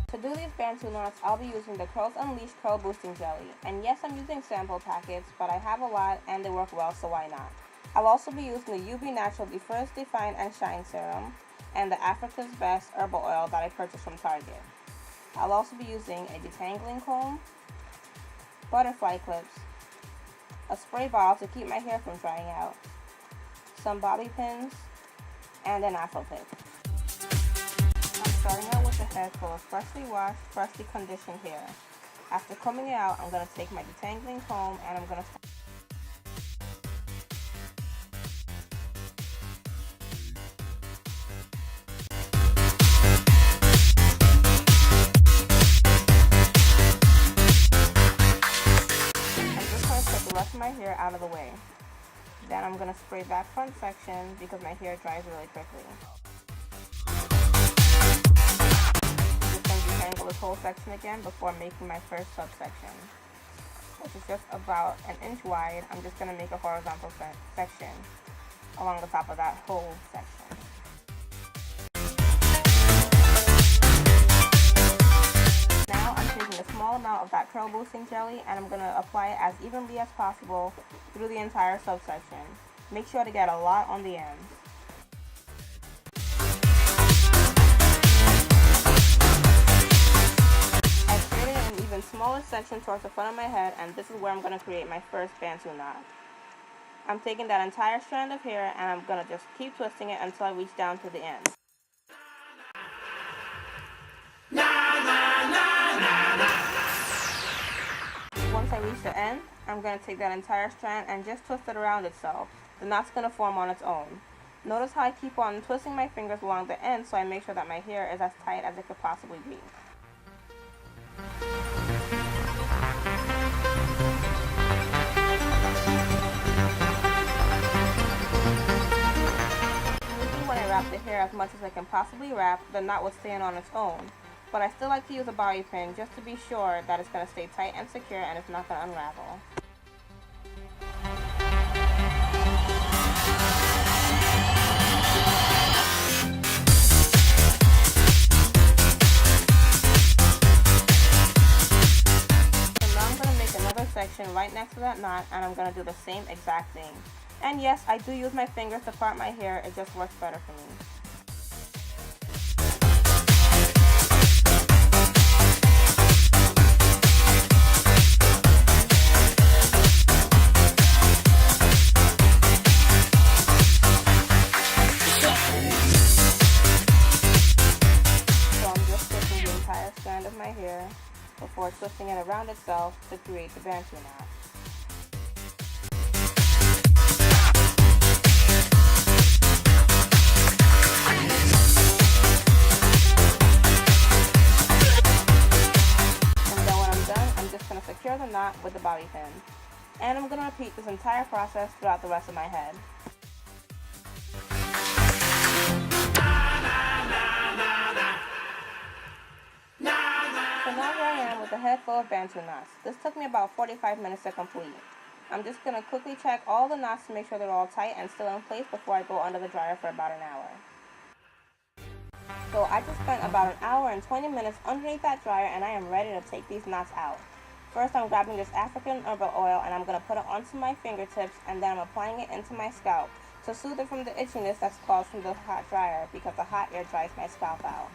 To do these Bantu knots, I'll be using the Curls Unleashed Curl Boosting Jelly. And yes, I'm using sample packets, but I have a lot and they work well, so why not? I'll also be using the UB Natural Defrizz, Define, and Shine Serum and the Africa's Best Herbal Oil that I purchased from Target. I'll also be using a detangling comb, butterfly clips, a spray bottle to keep my hair from drying out, some bobby pins, and an afro pick. I'm starting out with a head full of freshly washed, freshly conditioned hair. After combing it out, I'm going to take my detangling comb and I'm going to take the rest of my hair out of the way. Then I'm going to spray that front section because my hair dries really quickly. I'm just going to detangle this whole section again before making my first subsection, which is just about an inch wide. I'm just going to make a horizontal section along the top of that whole section. Now I'm taking a small amount of that curl boosting jelly and I'm going to apply it as evenly as possible through the entire subsection. Make sure to get a lot on the ends. I've created an even smaller section towards the front of my head, and this is where I'm going to create my first Bantu knot. I'm taking that entire strand of hair and I'm going to just keep twisting it until I reach down to the end. Once I reach the end, I'm going to take that entire strand and just twist it around itself. The knot's going to form on its own. Notice how I keep on twisting my fingers along the end so I make sure that my hair is as tight as it could possibly be. Usually when I wrap the hair as much as I can possibly wrap, the knot will stay in on its own. But I still like to use a bobby pin just to be sure that it's going to stay tight and secure and it's not going to unravel. So now I'm going to make another section right next to that knot and I'm going to do the same exact thing. And yes, I do use my fingers to part my hair, it just works better for me. Of my hair before twisting it around itself to create the Bantu knot. And then when I'm done, I'm just going to secure the knot with the bobby pin. And I'm going to repeat this entire process throughout the rest of my head. So now here I am with a head full of Bantu knots. This took me about 45 minutes to complete. I'm just going to quickly check all the knots to make sure they're all tight and still in place before I go under the dryer for about an hour. So I just spent about an hour and 20 minutes underneath that dryer and I am ready to take these knots out. First I'm grabbing this African herbal oil and I'm going to put it onto my fingertips and then I'm applying it into my scalp to soothe it from the itchiness that's caused from the hot dryer because the hot air dries my scalp out.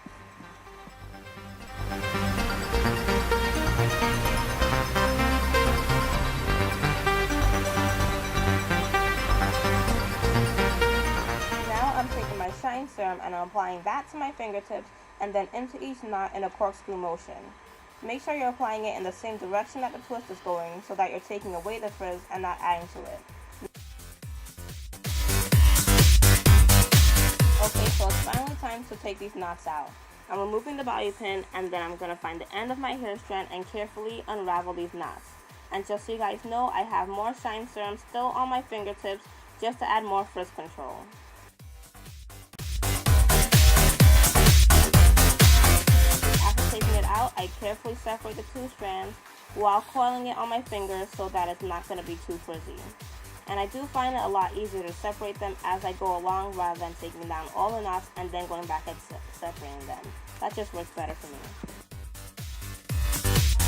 Now I'm taking my Shine Serum and I'm applying that to my fingertips and then into each knot in a corkscrew motion. Make sure you're applying it in the same direction that the twist is going so that you're taking away the frizz and not adding to it. Okay, so it's finally time to take these knots out. I'm removing the bobby pin and then I'm going to find the end of my hair strand and carefully unravel these knots. And just so you guys know, I have more Shine Serum still on my fingertips just to add more frizz control. After taking it out, I carefully separate the two strands while coiling it on my fingers so that it's not going to be too frizzy. And I do find it a lot easier to separate them as I go along rather than taking down all the knots and then going back and separating them. That just works better for me.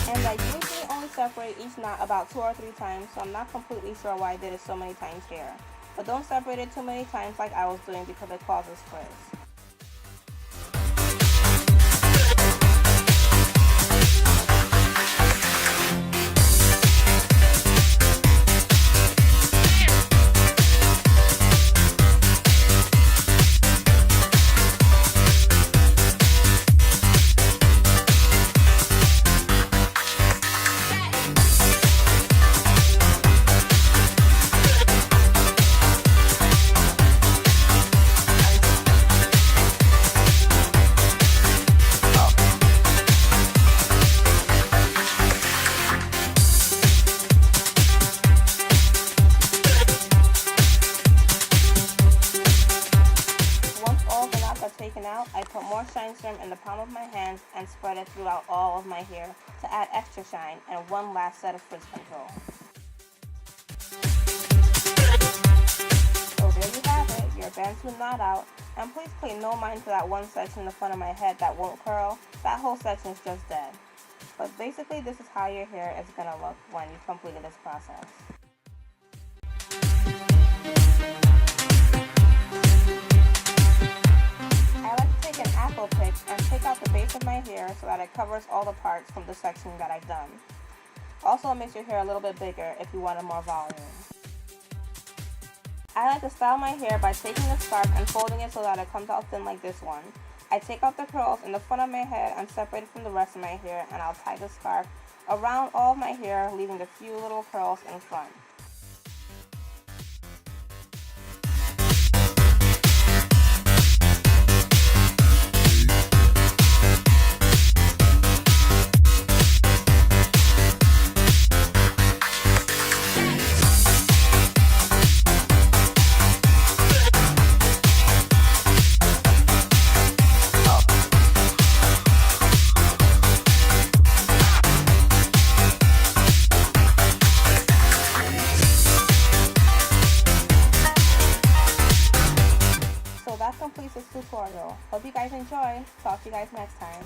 And I usually only separate each knot about 2 or 3 times, so I'm not completely sure why I did it so many times here. But don't separate it too many times like I was doing because it causes frizz. Taken out, I put more shine serum in the palm of my hands and spread it throughout all of my hair to add extra shine and one last set of frizz control. So there you have it, your Bantu knot out, and please pay no mind to that one section in the front of my head that won't curl. That whole section is just dead. But basically this is how your hair is going to look when you've completed this process. Pick and take out the base of my hair so that it covers all the parts from the section that I've done. Also, it makes your hair a little bit bigger if you wanted more volume. I like to style my hair by taking the scarf and folding it so that it comes out thin like this one. I take out the curls in the front of my head and separate it from the rest of my hair, and I'll tie the scarf around all of my hair, leaving a few little curls in front. That completes this tutorial. Hope you guys enjoy. Talk to you guys next time.